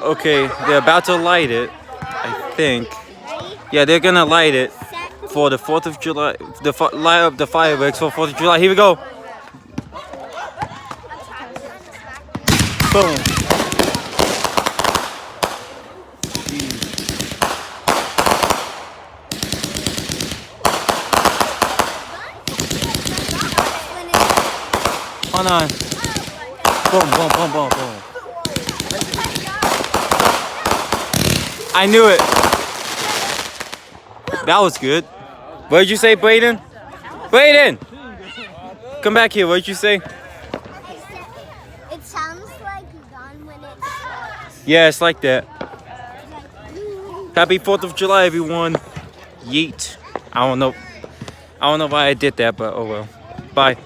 Okay, they're about to light it, I think. Yeah, they're gonna light it for the 4th of July. Light up the fireworks for 4th of July. Here we go. Boom. Hold on. Boom, boom, boom, boom, boom. I knew it. That was good. What did you say, Braden? Braden! Come back here. What did you say? It sounds like gun when it starts. Yeah, it's like that. Happy 4th of July, everyone. Yeet. I don't know why I did that, but oh well. Bye.